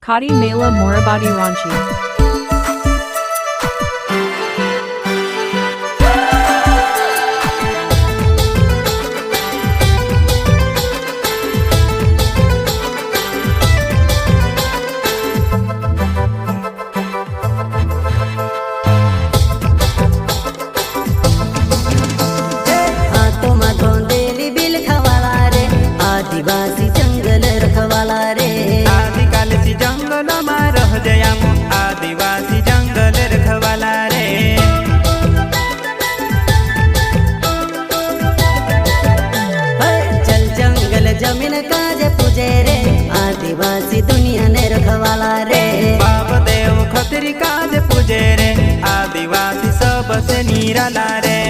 Khadi Mela Morabadi Ranchi. आदिवासी जंगल रखवाला रे आदिकालसी जंगल में रह जयाम आदिवासी जंगल रखवाला रे चल जंगल जमीन काज पूजे रे आदिवासी दुनिया ने रखवाला रे बाप देव खतरी काज पूजे रे आदिवासी सबसे निराला रे।